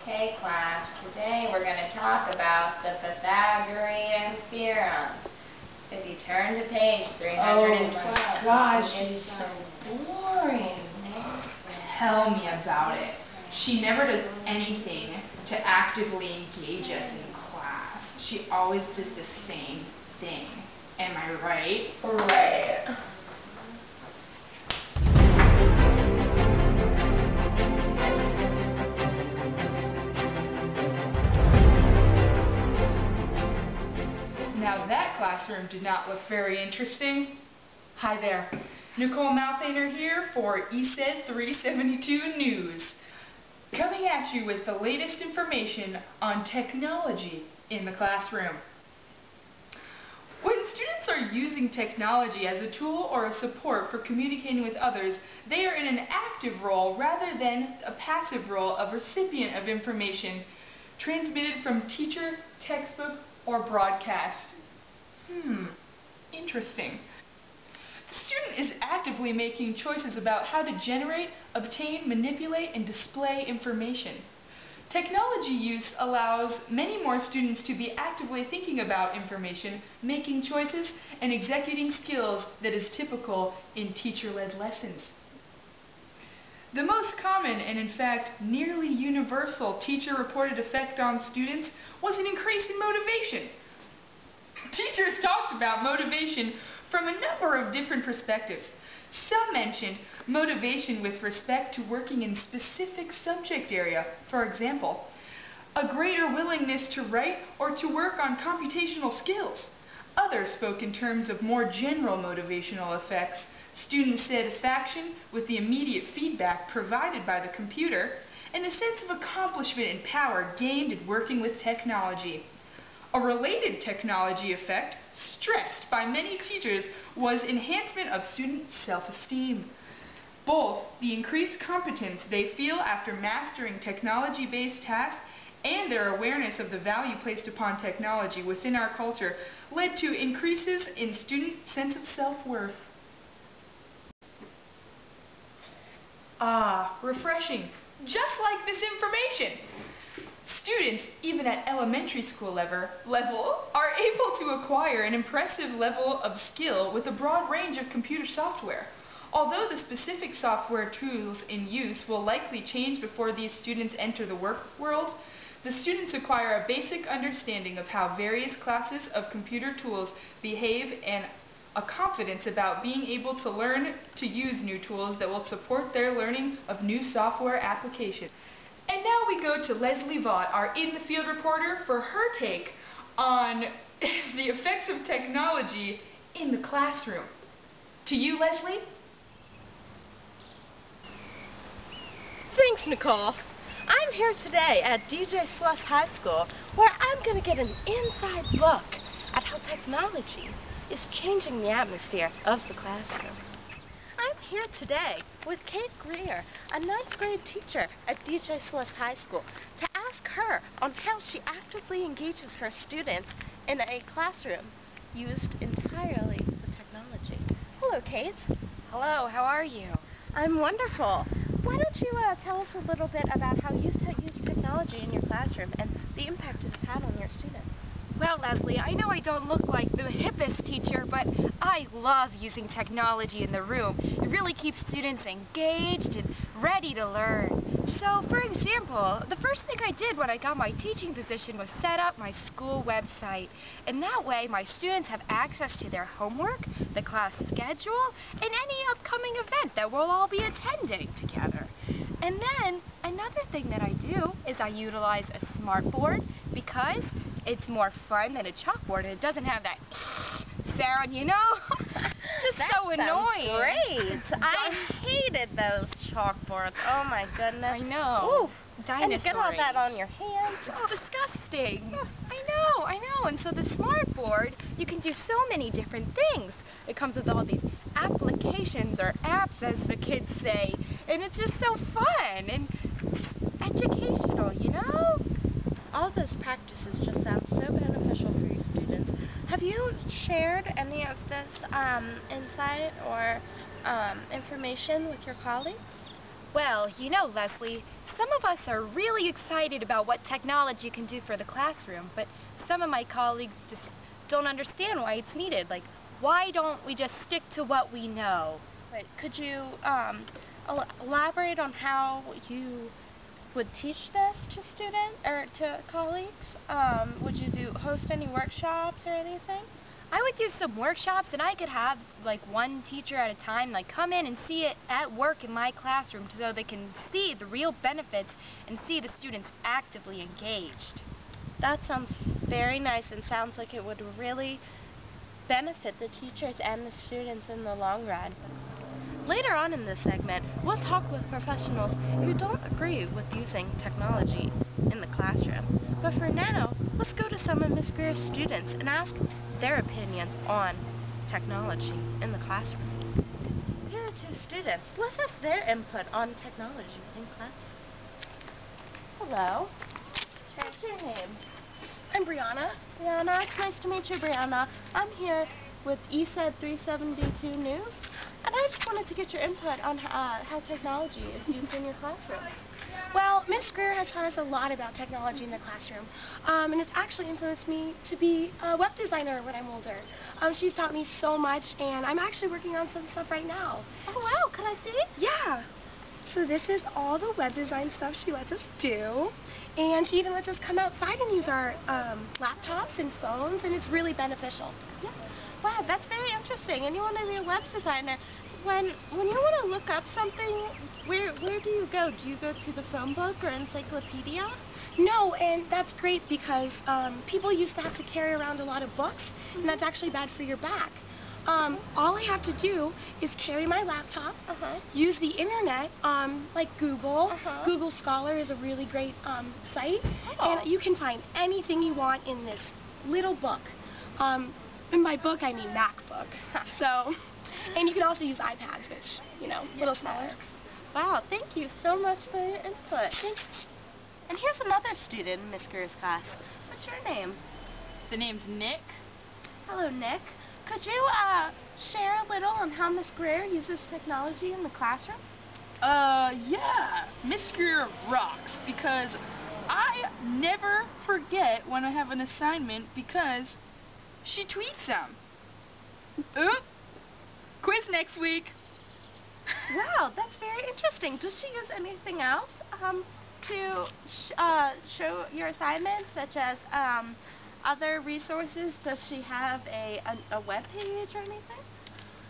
Okay, class, today we're going to talk about the Pythagorean theorem. If you turn to page 312. Oh, gosh, she's so boring. Tell me about it. She never does anything to actively engage us in class. She always does the same thing. Am I right? Right. Now that classroom did not look very interesting. Hi there, Nicole Mouthainer here for Eced 372 News, coming at you with the latest information on technology in the classroom. When students are using technology as a tool or a support for communicating with others, they are in an active role rather than a passive role of recipient of information transmitted from teacher, textbook, or broadcast. Interesting. The student is actively making choices about how to generate, obtain, manipulate, and display information. Technology use allows many more students to be actively thinking about information, making choices, and executing skills that is typical in teacher-led lessons. The most common and in fact nearly universal teacher-reported effect on students was an increase in motivation. Teachers talked about motivation from a number of different perspectives. Some mentioned motivation with respect to working in specific subject area. For example, a greater willingness to write or to work on computational skills. Others spoke in terms of more general motivational effects, student satisfaction with the immediate feedback provided by the computer, and a sense of accomplishment and power gained in working with technology. A related technology effect, stressed by many teachers, was enhancement of student self-esteem. Both the increased competence they feel after mastering technology-based tasks and their awareness of the value placed upon technology within our culture led to increases in student sense of self-worth. Refreshing. Just like this information. Students, even at elementary school level, are able to acquire an impressive level of skill with a broad range of computer software. Although the specific software tools in use will likely change before these students enter the work world, the students acquire a basic understanding of how various classes of computer tools behave and a confidence about being able to learn to use new tools that will support their learning of new software applications. And now we go to Leslie Vaught, our in-the-field reporter, for her take on the effects of technology in the classroom. To you, Leslie. Thanks, Nicole. I'm here today at DJ Sluss High School, where I'm going to get an inside look at how technology is changing the atmosphere of the classroom. I'm here today with Kate Greer, a 9th grade teacher at DJ Sluss High School, to ask her on how she actively engages her students in a classroom used entirely with technology. Hello, Kate. Hello, how are you? I'm wonderful. Why don't you tell us a little bit about how you use technology in your classroom and the impact it has had on your students? Well, Leslie, I know I don't look like the hippest teacher, but I love using technology in the room. It really keeps students engaged and ready to learn. So, for example, the first thing I did when I got my teaching position was set up my school website. And that way, my students have access to their homework, the class schedule, and any upcoming event that we'll all be attending together. And then, another thing that I do is I utilize a smartboard because it's more fun than a chalkboard, and it doesn't have that sound, you know? It's so annoying. Great. I hated those chalkboards. Oh my goodness. I know. Ooh. And you get all that on your hands. It's disgusting. I know. And so the smartboard, you can do so many different things. It comes with all these applications or apps, as the kids say, and it's just so fun and educational, you know? All those practices just sound so beneficial for your students. Have you shared any of this insight or information with your colleagues? Well, you know, Leslie, some of us are really excited about what technology can do for the classroom, but some of my colleagues just don't understand why it's needed. Like, why don't we just stick to what we know? But could you elaborate on how you would teach this to students or to colleagues? Would you host any workshops or anything? I would do some workshops, and I could have like one teacher at a time like come in and see it at work in my classroom so they can see the real benefits and see the students actively engaged. That sounds very nice and sounds like it would really benefit the teachers and the students in the long run. Later on in this segment, we'll talk with professionals who don't agree with using technology in the classroom. But for now, let's go to some of Ms. Greer's students and ask their opinions on technology in the classroom. Here are two students. Let's ask their input on technology in class. Hello. What's your name? I'm Brianna. Brianna, it's nice to meet you, Brianna. I'm here with Eced 372 News, and I just wanted to get your input on how technology is used in your classroom. Well, Miss Greer has taught us a lot about technology in the classroom, and it's actually influenced me to be a web designer when I'm older. She's taught me so much, and I'm actually working on some stuff right now. Oh, wow. Can I see? Yeah. So this is all the web design stuff she lets us do, and she even lets us come outside and use our laptops and phones, and it's really beneficial. Yeah. Wow, that's very interesting. And you want to be a web designer. When you want to look up something, where do you go? Do you go to the phone book or encyclopedia? No, and that's great because people used to have to carry around a lot of books, and that's actually bad for your back. All I have to do is carry my laptop, use the internet, like Google. Google Scholar is a really great site, and you can find anything you want in this little book. In my book, I mean MacBook. So, and you can also use iPads, which, you know, a little smaller. Wow, thank you so much for your input. Thanks. And here's another student in Miss Greer's class. What's your name? The name's Nick. Hello, Nick. Could you share a little on how Miss Greer uses technology in the classroom? Yeah. Miss Greer rocks because I never forget when I have an assignment because she tweets them. Oop! Quiz next week. Wow, that's very interesting. Does she use anything else to show your assignments, such as other resources? Does she have a web page or anything?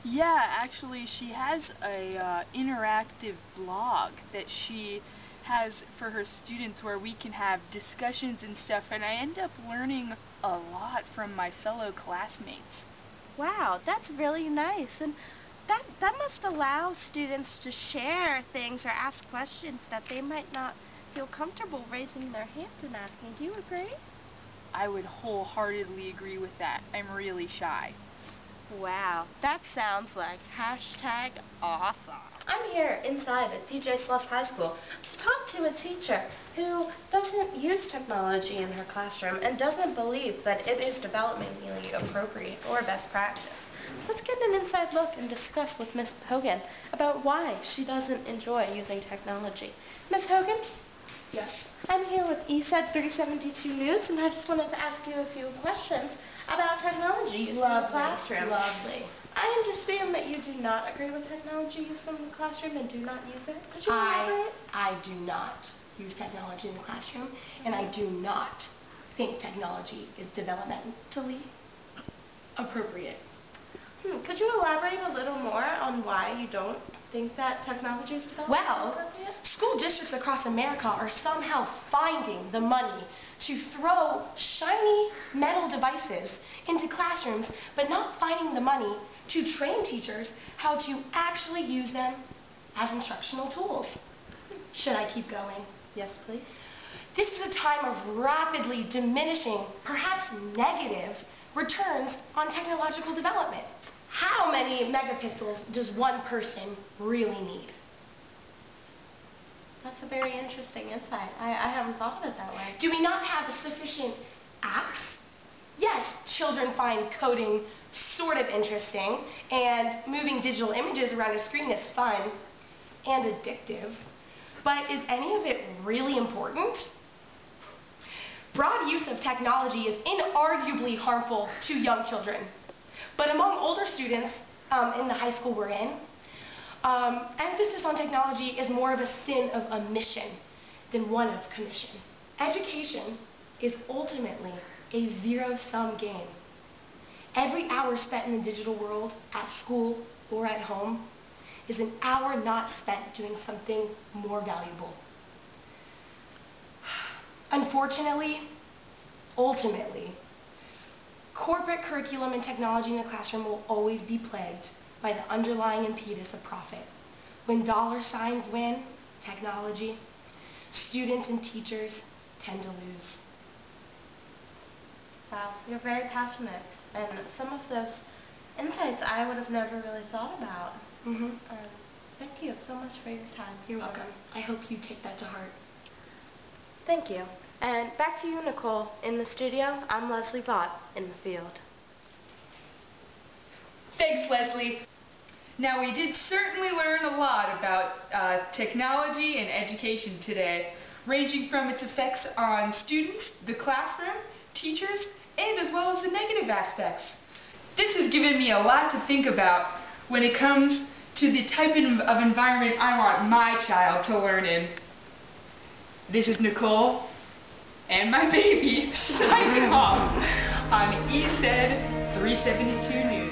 Yeah, actually, she has a interactive blog that she has for her students where we can have discussions and stuff, and I end up learning a lot from my fellow classmates. Wow, that's really nice. And that must allow students to share things or ask questions that they might not feel comfortable raising their hands and asking. Do you agree? I would wholeheartedly agree with that. I'm really shy. Wow, that sounds like #awesome. I'm here inside at DJ Sluss High School to talk to a teacher who doesn't use technology in her classroom and doesn't believe that it is developmentally appropriate or best practice. Let's get an inside look and discuss with Miss Hogan about why she doesn't enjoy using technology. Miss Hogan? Yes. I'm here with Eced 372 News, and I just wanted to ask you a few questions about technology used in the classroom. Lovely. I understand that you do not agree with technology used in the classroom and do not use it. Could you elaborate? I do not use technology in the classroom, and I do not think technology is developmentally appropriate. Could you elaborate a little more on why you don't think that technology is developmentally Well, appropriate? school districts across America are somehow finding the money to throw shiny metal devices into classrooms, but not finding the money to train teachers how to actually use them as instructional tools. Should I keep going? Yes, please. This is a time of rapidly diminishing, perhaps negative, returns on technological development. How many megapixels does one person really need? That's a very interesting insight. I haven't thought of it that way. Do we not have sufficient apps? Yes, children find coding sort of interesting, and moving digital images around a screen is fun and addictive. But is any of it really important? Broad use of technology is inarguably harmful to young children. But among older students in the high school we're in, emphasis on technology is more of a sin of omission than one of commission. Education is ultimately a zero-sum game. Every hour spent in the digital world, at school or at home, is an hour not spent doing something more valuable. Unfortunately, ultimately, corporate curriculum and technology in the classroom will always be plagued by the underlying impetus of profit. When dollar signs win technology, students and teachers tend to lose. Wow, you're very passionate, and some of those insights I would have never really thought about. Thank you so much for your time. You're welcome. I hope you take that to heart. Thank you. And back to you, Nicole. In the studio, I'm Leslie Bott in the field. Thanks, Leslie. Now, we did certainly learn a lot about technology and education today, ranging from its effects on students, the classroom, teachers, and as well as the negative aspects. This has given me a lot to think about when it comes to the type of environment I want my child to learn in. This is Nicole and my baby signing off on Eced 372 News.